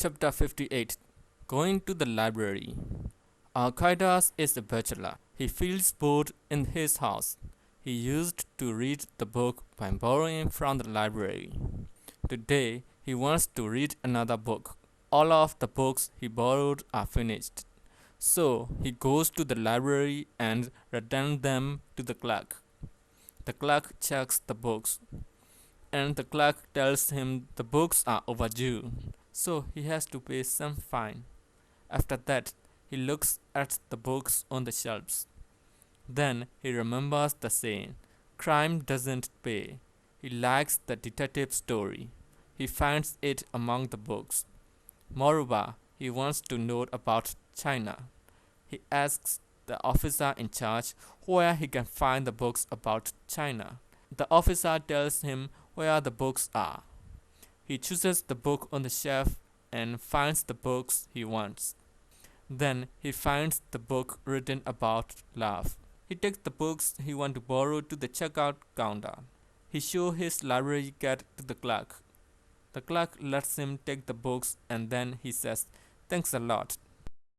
Chapter 58. Going to the library. Al-Qaeda is a bachelor. He feels bored in his house. He used to read the book by borrowing from the library. Today, he wants to read another book. All of the books he borrowed are finished. So, he goes to the library and returns them to the clerk. The clerk checks the books, and the clerk tells him the books are overdue, so he has to pay some fine. After that, he looks at the books on the shelves. Then he remembers the saying, "Crime doesn't pay." He likes the detective story. He finds it among the books. Moreover, he wants to know about China. He asks the officer in charge where he can find the books about China. The officer tells him where the books are. He chooses the book on the shelf and finds the books he wants. Then he finds the book written about love. He takes the books he wants to borrow to the checkout counter. He shows his library card to the clerk. The clerk lets him take the books and then he says, "Thanks a lot."